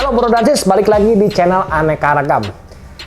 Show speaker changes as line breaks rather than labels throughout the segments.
Halo Bro Dansis, balik lagi di channel Aneka Ragam.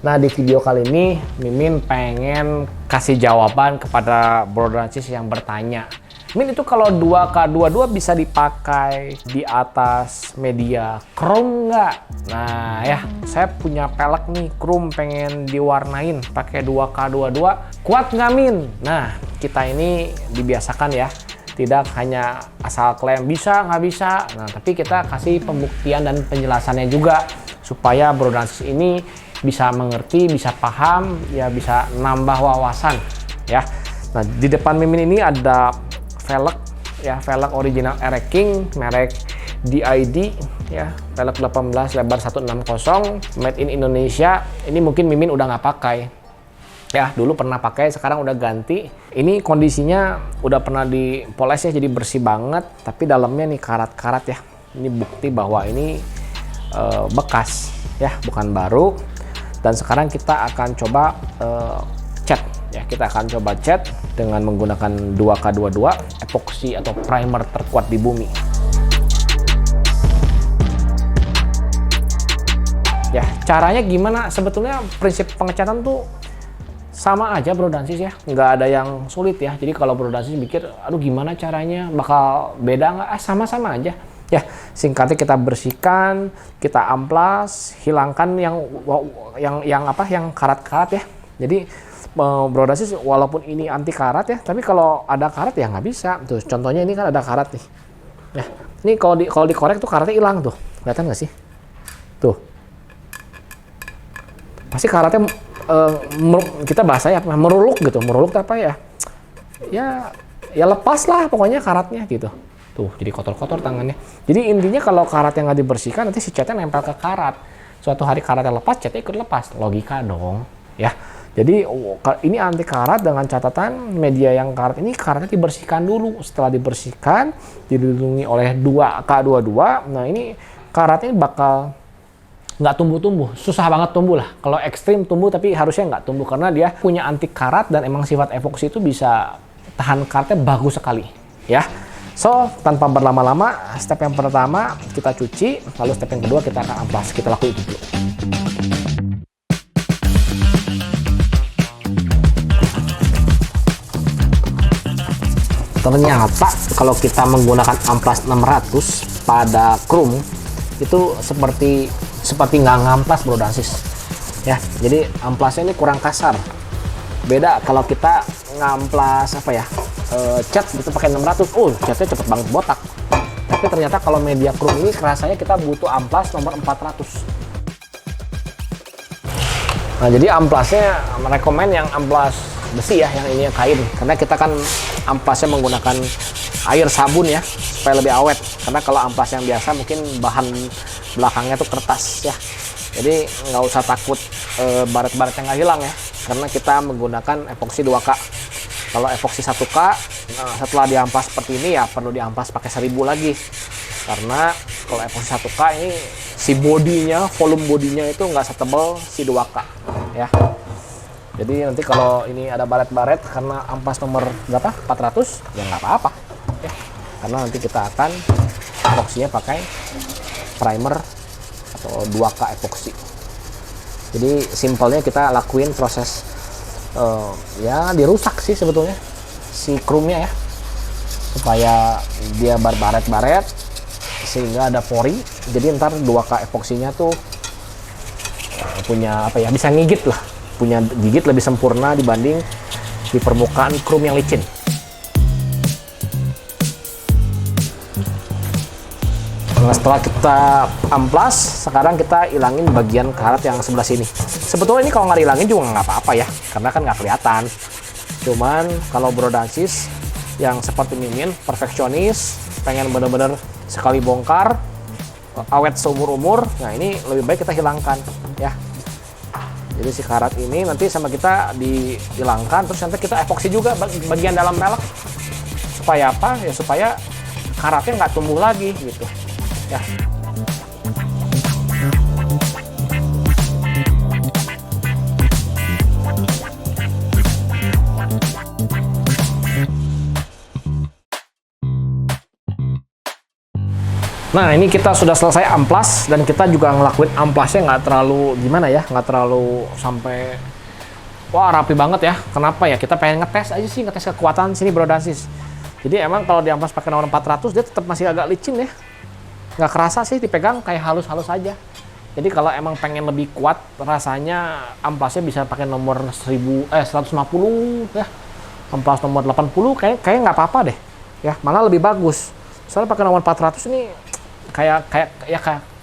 Nah, di video kali ini Mimin pengen kasih jawaban kepada Bro Dansis yang bertanya, Min, itu kalau 2K22 bisa dipakai di atas media chrome nggak? Nah ya, saya punya pelek nih chrome pengen diwarnain pakai 2K22, kuat nggak Min? Nah, kita ini dibiasakan ya, tidak hanya asal klaim bisa nggak bisa, nah tapi kita kasih pembuktian dan penjelasannya juga supaya Bro Dansis ini bisa mengerti, bisa paham, ya bisa nambah wawasan ya. Nah, di depan Mimin ini ada velg ya, velg original Erek King merek DID ya, velg 18 lebar 160, made in Indonesia. Ini mungkin Mimin udah nggak pakai ya, dulu pernah pakai, sekarang udah ganti. Ini kondisinya udah pernah dipoles ya, jadi bersih banget, tapi dalamnya nih karat-karat ya. Ini bukti bahwa ini bekas ya, bukan baru. Dan sekarang kita akan coba cat ya, kita akan coba cat dengan menggunakan 2K22 epoxy atau primer terkuat di bumi. Ya, caranya gimana? Sebetulnya prinsip pengecatan tuh sama aja Bro Dansis ya, nggak ada yang sulit ya. Jadi kalau Bro Dansis mikir, aduh gimana caranya, bakal beda nggak? Sama-sama aja. Ya, singkatnya kita bersihkan, kita amplas, hilangkan yang karat-karat ya. Jadi Bro Dansis walaupun ini anti karat ya, tapi kalau ada karat ya nggak bisa. Tuh contohnya ini kan ada karat nih. Ya, ini kalau dikorek tuh karatnya hilang tuh, kelihatan nggak sih? Tuh, pasti karatnya kita bahasanya apa, meruluk gitu, meruluk apa ya, ya lepas lah pokoknya karatnya gitu. Tuh jadi kotor-kotor tangannya. Jadi intinya kalau karatnya nggak dibersihkan, nanti si catnya nempel ke karat. Suatu hari karatnya lepas, catnya ikut lepas, logika dong ya. Jadi ini anti karat dengan catatan media yang karat ini karatnya dibersihkan dulu. Setelah dibersihkan, dilindungi oleh 2K22, nah ini karatnya bakal nggak tumbuh-tumbuh, susah banget tumbuh lah. Kalau ekstrim tumbuh, tapi harusnya nggak tumbuh karena dia punya anti karat dan emang sifat epoksi itu bisa tahan karatnya bagus sekali ya. So, tanpa berlama-lama, step yang pertama kita cuci, lalu step yang kedua kita akan amplas. Kita lakuin itu dulu. Ternyata kalau kita menggunakan amplas 600 pada chrome itu seperti nggak ngamplas Bro Dansis ya. Jadi amplasnya ini kurang kasar, beda kalau kita ngamplas apa ya, cat gitu pakai 600, catnya cepet banget botak. Tapi ternyata kalau media chrome ini rasanya kita butuh amplas nomor 400. Nah, jadi amplasnya merekomen yang amplas besi ya, yang ini yang kain, karena kita kan amplasnya menggunakan air sabun ya supaya lebih awet. Karena kalau amplas yang biasa mungkin bahan belakangnya tuh kertas ya, jadi nggak usah takut baret-baretnya nggak hilang ya, karena kita menggunakan epoksi 2K. Kalau epoksi 1K, nah setelah diamplas seperti ini ya perlu diamplas pakai 1000 lagi, karena kalau epoksi 1K ini si bodinya, volume bodinya itu nggak setebal si 2K ya. Jadi nanti kalau ini ada baret-baret karena amplas nomor berapa, 400, ya nggak apa-apa ya, karena nanti kita akan epoksinya pakai primer atau 2K epoksi. Jadi simpelnya kita lakuin proses ya dirusak sih sebetulnya si chrome-nya ya, supaya dia baret-baret sehingga ada pori. Jadi ntar 2K epoksinya tuh punya apa ya, bisa ngigit lah, punya gigit lebih sempurna dibanding di permukaan chrome yang licin. Nah, setelah kita amplas, sekarang kita hilangin bagian karat yang sebelah sini. Sebetulnya ini kalau nggak hilangin juga nggak apa-apa ya, karena kan nggak kelihatan. Cuman kalau Bro Dansis yang seperti Mimin, perfeksionis, pengen bener-bener sekali bongkar, awet seumur-umur, nah ini lebih baik kita hilangkan ya. Jadi si karat ini nanti sama kita dihilangkan, terus nanti kita epoksi juga bagian dalam pelek. Supaya apa? Ya supaya karatnya nggak tumbuh lagi gitu ya. Nah, ini kita sudah selesai amplas dan kita juga ngelakuin amplasnya nggak terlalu gimana ya, nggak terlalu sampai wah rapi banget ya. Kenapa ya? Kita pengen ngetes aja sih, ngetes kekuatan sini bro dan sis. Jadi emang kalau di amplas pakai nomor 400 dia tetap masih agak licin ya. Nggak kerasa sih dipegang, kayak halus-halus aja. Jadi kalau emang pengen lebih kuat rasanya amplasnya bisa pakai nomor 150 ya. Amplas nomor 80 kayak nggak apa-apa deh. Ya, malah lebih bagus. Soalnya pakai nomor 400 ini kayak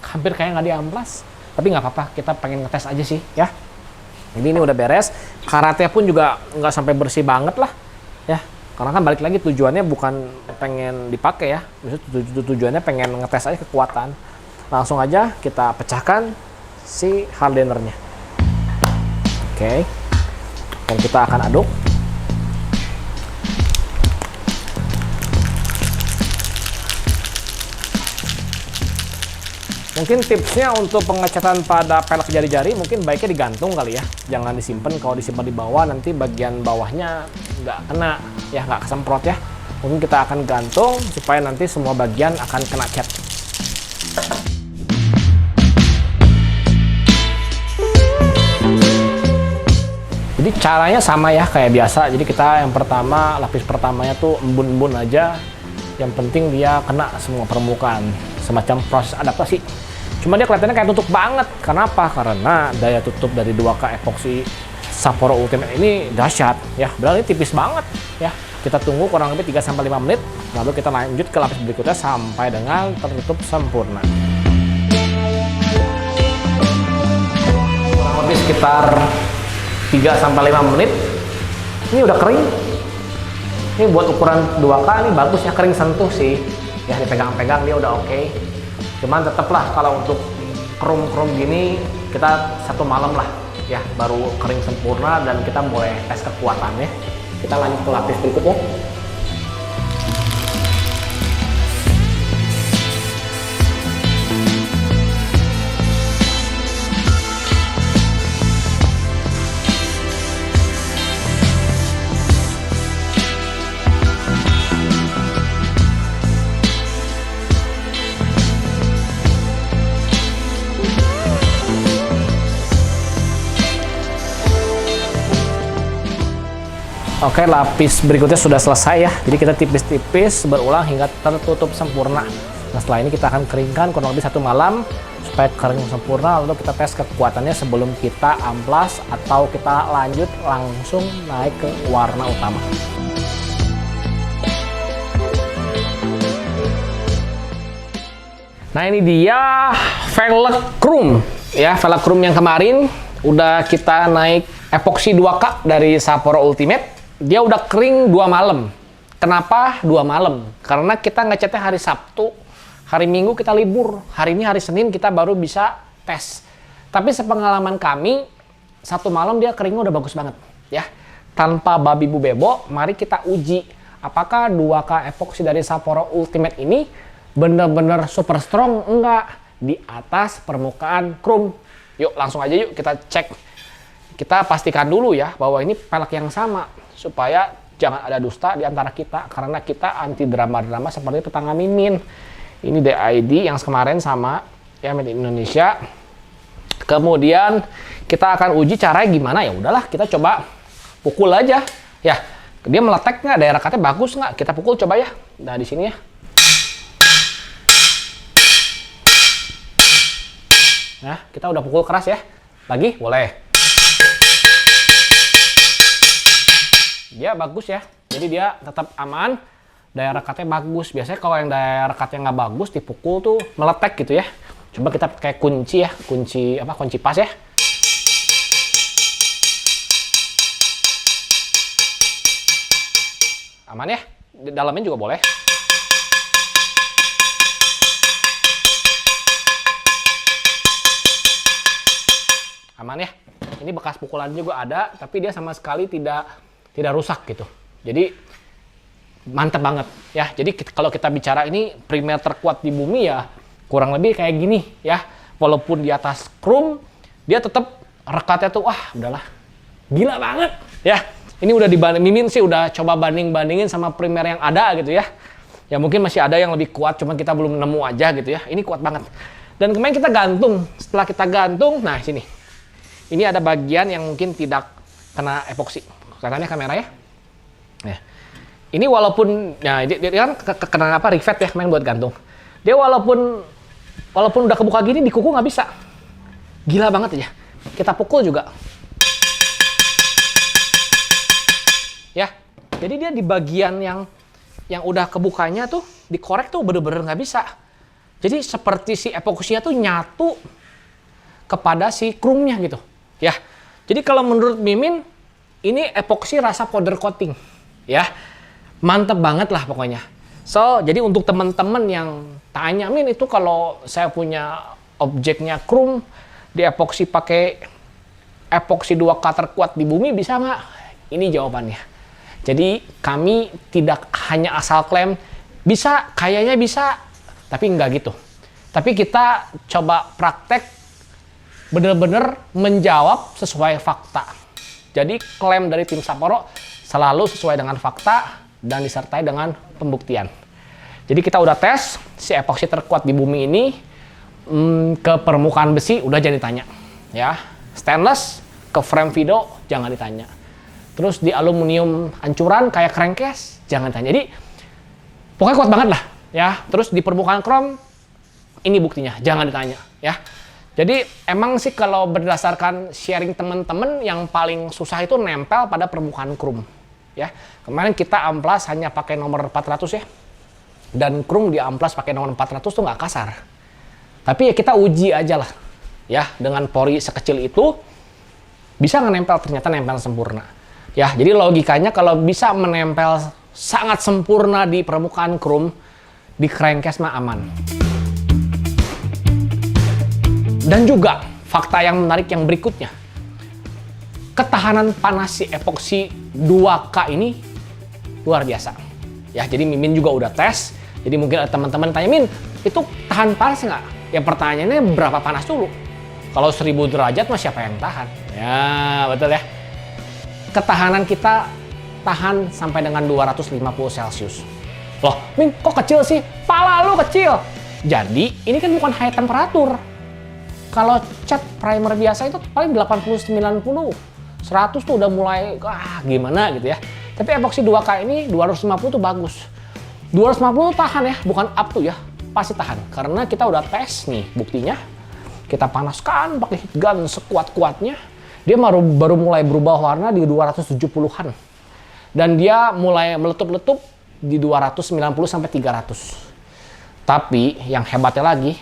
hampir kayak nggak diamplas, tapi nggak apa-apa, kita pengen ngetes aja sih ya. Jadi ini udah beres, karatnya pun juga nggak sampai bersih banget lah ya, karena kan balik lagi tujuannya bukan pengen dipakai ya, tujuannya pengen ngetes aja kekuatan. Langsung aja kita pecahkan si hardenernya. Oke, dan kita akan aduk. Mungkin tipsnya untuk pengecatan pada pelek jari-jari mungkin baiknya digantung kali ya. Jangan disimpan, kalau disimpan di bawah nanti bagian bawahnya nggak kena ya, nggak kesemprot ya. Mungkin kita akan gantung supaya nanti semua bagian akan kena cat. Jadi caranya sama ya kayak biasa. Jadi kita yang pertama, lapis pertamanya tuh embun-embun aja. Yang penting dia kena semua permukaan. Semacam proses adaptasi. Cuma dia kelihatannya kayak tutup banget. Kenapa? Karena daya tutup dari 2K epoxy Sapporo Ultimate ini dahsyat ya. Berarti tipis banget ya. Kita tunggu kurang lebih 3-5 menit. Lalu kita lanjut ke lapis berikutnya sampai dengan tertutup sempurna. Kurang lebih sekitar 3-5 menit. Ini udah kering. Ini buat ukuran 2K ini bagus ya, kering sentuh sih. Ya dipegang-pegang dia udah oke. Cuman tetaplah kalau untuk krum-krum gini kita 1 malam lah ya baru kering sempurna dan kita mulai tes kekuatannya. Kita lanjut ke lapis berikutnya. Oke, lapis berikutnya sudah selesai ya. Jadi kita tipis-tipis berulang hingga tertutup sempurna. Nah, setelah ini kita akan keringkan kurang lebih 1 malam supaya kering sempurna. Lalu kita tes kekuatannya sebelum kita amplas atau kita lanjut langsung naik ke warna utama. Nah, ini dia velg chrome ya, velg chrome yang kemarin udah kita naik epoxy 2K dari Sapporo Ultimate. Dia udah kering 2 malam. Kenapa 2 malam? Karena kita ngecatnya hari Sabtu, hari Minggu kita libur. Hari ini hari Senin kita baru bisa tes. Tapi sepengalaman kami, 1 malam dia keringnya udah bagus banget ya. Tanpa babi bu bebo, mari kita uji apakah 2K epoxy dari Sapporo Ultimate ini bener-bener super strong enggak di atas permukaan chrome. Yuk langsung aja yuk kita cek. Kita pastikan dulu ya bahwa ini pelek yang sama supaya jangan ada dusta di antara kita, karena kita anti drama-drama seperti tetangga Mimin. Ini DID yang kemarin sama ya, made in Indonesia. Kemudian kita akan uji caranya gimana, ya udahlah kita coba pukul aja ya. Dia meletek nggak, daya rekatnya bagus nggak, kita pukul coba ya. Nah di sini ya. Nah, kita udah pukul keras ya. Lagi boleh. Dia bagus ya, jadi dia tetap aman, daya rekatnya bagus. Biasanya kalau yang daya rekatnya nggak bagus dipukul tuh meletek gitu ya. Coba kita pakai kunci ya, kunci pas ya. Aman ya, di dalamnya juga boleh. Aman ya, ini bekas pukulan juga ada, tapi dia sama sekali tidak rusak gitu. Jadi mantep banget ya. Jadi kalau kita bicara ini primer terkuat di bumi ya kurang lebih kayak gini ya. Walaupun di atas chrome dia tetap rekatnya tuh wah udahlah gila banget ya. Ini udah Mimin sih udah coba bandingin sama primer yang ada gitu ya. Ya mungkin masih ada yang lebih kuat, cuman kita belum nemu aja gitu ya. Ini kuat banget. Dan kemarin kita gantung. Setelah kita gantung, nah sini. Ini ada bagian yang mungkin tidak kena epoksi. Kelihatannya kamera ya. Nah, ini walaupun, nah dia kan kena apa, rivet ya kemarin buat gantung. Dia walaupun udah kebuka gini, di kuku nggak bisa. Gila banget aja. Kita pukul juga. Ya, jadi dia di bagian yang udah kebukanya tuh dikorek tuh bener-bener nggak bisa. Jadi seperti si epoksinya tuh nyatu kepada si chrome-nya gitu. Ya, jadi kalau menurut Mimin ini epoksi rasa powder coating. Ya, mantep banget lah pokoknya. So, jadi untuk teman-teman yang tanya, Min itu kalau saya punya objeknya chrome di epoksi pakai epoksi 2K terkuat di bumi bisa nggak? Ini jawabannya. Jadi kami tidak hanya asal klaim, bisa, kayaknya bisa, tapi nggak gitu. Tapi kita coba praktek bener-bener menjawab sesuai fakta. Jadi klaim dari tim Sapporo selalu sesuai dengan fakta dan disertai dengan pembuktian. Jadi kita udah tes si epoksi terkuat di bumi ini ke permukaan besi udah jangan ditanya. Ya, stainless ke frame video jangan ditanya. Terus di aluminium ancuran kayak crankcase, jangan tanya. Jadi pokoknya kuat banget lah, ya. Terus di permukaan krom, ini buktinya, jangan ditanya, ya. Jadi emang sih kalau berdasarkan sharing teman-teman yang paling susah itu nempel pada permukaan krom, ya. Kemarin kita amplas hanya pakai nomor 400 ya, dan krom di amplas pakai nomor 400 tuh nggak kasar. Tapi ya kita uji aja lah, ya. Dengan pori sekecil itu bisa nggak nempel, ternyata nempel sempurna. Ya, jadi logikanya kalau bisa menempel sangat sempurna di permukaan chrome, di crankcase mah aman. Dan juga fakta yang menarik yang berikutnya, ketahanan panas si epoksi 2K ini luar biasa. Ya, jadi Mimin juga udah tes. Jadi mungkin ada teman-teman tanya, Min, itu tahan panas nggak? Ya pertanyaannya berapa panas dulu? Kalau 1000 derajat mah siapa yang tahan? Ya, betul ya. Ketahanan kita tahan sampai dengan 250 Celcius. Loh, Min, kok kecil sih? Pala lu kecil. Jadi, ini kan bukan high temperatur. Kalau cat primer biasa itu paling 80-90. 100 tuh udah mulai, gimana gitu ya. Tapi epoksi 2K ini 250 tuh bagus. 250 tahan ya, bukan up tuh ya. Pasti tahan. Karena kita udah tes nih buktinya. Kita panaskan pakai heat gun sekuat-kuatnya. Dia baru mulai berubah warna di 270-an. Dan dia mulai meletup-letup di 290 sampai 300. Tapi yang hebatnya lagi,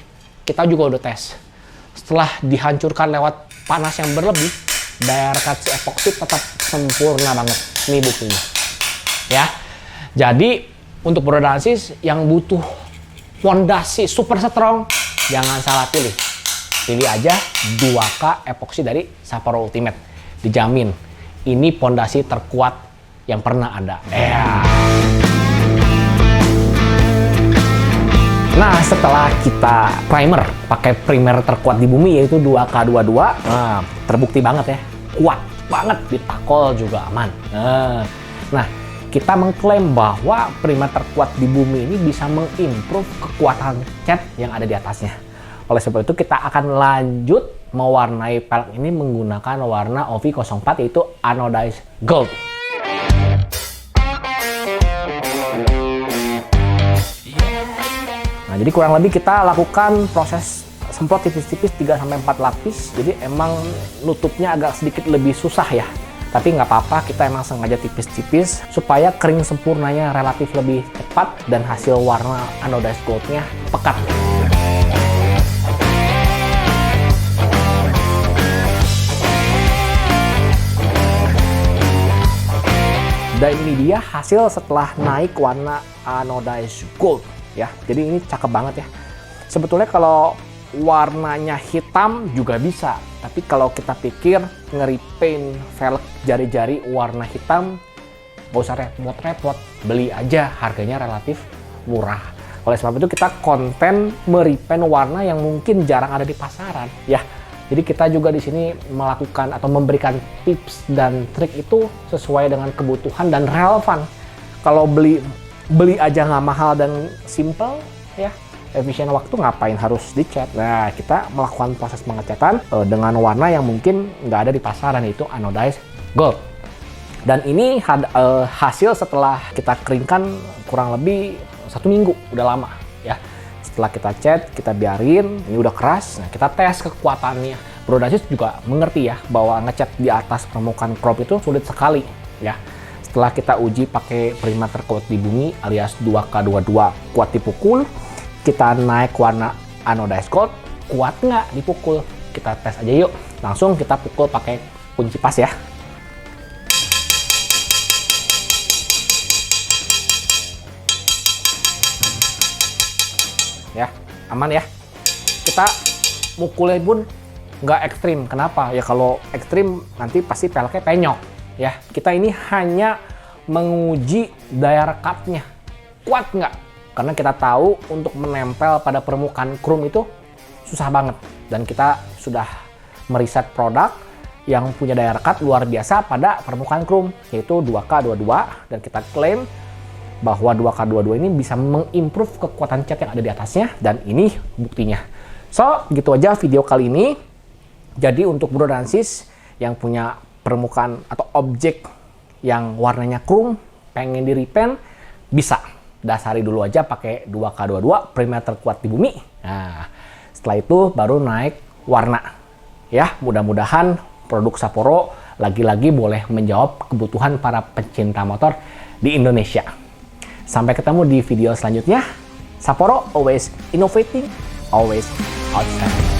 kita juga udah tes. Setelah dihancurkan lewat panas yang berlebih, daya rekat si epoksi tetap sempurna banget. Ini buktinya. Ya. Jadi untuk brodransis yang butuh fondasi super strong, jangan salah pilih. Pilih aja 2K epoksi dari Sapporo Ultimate. Dijamin, ini pondasi terkuat yang pernah ada. Nah, setelah kita primer, pakai primer terkuat di bumi yaitu 2K22, nah, terbukti banget ya, kuat banget, ditakol juga aman. Nah, kita mengklaim bahwa primer terkuat di bumi ini bisa mengimprove kekuatan cat yang ada di atasnya. Oleh sebab itu kita akan lanjut mewarnai pelek ini menggunakan warna OV04 yaitu anodized gold. Nah, jadi kurang lebih kita lakukan proses semprot tipis-tipis 3-4 lapis. Jadi emang nutupnya agak sedikit lebih susah ya. Tapi nggak apa-apa, kita emang sengaja tipis-tipis supaya kering sempurnanya relatif lebih cepat dan hasil warna anodized goldnya pekat. Dan ini dia hasil setelah naik warna anodized gold ya. Jadi ini cakep banget ya. Sebetulnya kalau warnanya hitam juga bisa, tapi kalau kita pikir nge-repaint velg jari-jari warna hitam nggak usah repot-repot, beli aja, harganya relatif murah. Oleh sebab itu kita konten merepaint warna yang mungkin jarang ada di pasaran ya. Jadi kita juga di sini melakukan atau memberikan tips dan trik itu sesuai dengan kebutuhan dan relevan. Kalau beli beli aja nggak mahal dan simple ya, efisien waktu, ngapain harus dicat. Nah, kita melakukan proses pengecatan dengan warna yang mungkin nggak ada di pasaran, yaitu anodized gold. Dan ini hasil setelah kita keringkan kurang lebih 1 minggu, udah lama ya. Setelah kita cat, kita biarin, ini udah keras, nah kita tes kekuatannya. Bro Dacis juga mengerti ya, bahwa ngecat di atas permukaan chrome itu sulit sekali ya. Setelah kita uji pakai perimeter kuat di bumi alias 2K22 kuat dipukul, kita naik warna anodized gold, kuat nggak dipukul? Kita tes aja yuk. Langsung kita pukul pakai kunci pas ya. Ya, aman ya. Kita mukulnya pun nggak ekstrim. Kenapa? Ya kalau ekstrim nanti pasti peleknya penyok. Ya, kita ini hanya menguji daya rekatnya. Kuat nggak? Karena kita tahu untuk menempel pada permukaan chrome itu susah banget. Dan kita sudah meriset produk yang punya daya rekat luar biasa pada permukaan chrome, yaitu 2K22. Dan kita klaim bahwa 2K22 ini bisa mengimprove kekuatan cat yang ada di atasnya, dan ini buktinya. So, gitu aja video kali ini. Jadi untuk Bro Dacis yang punya permukaan atau objek yang warnanya chrome, pengen di repaint, bisa. Dasari dulu aja pakai 2K22 perimeter kuat di bumi. Nah, setelah itu baru naik warna. Ya, mudah-mudahan produk Sapporo lagi-lagi boleh menjawab kebutuhan para pencinta motor di Indonesia. Sampai ketemu di video selanjutnya. Sapporo always innovating, always outstanding.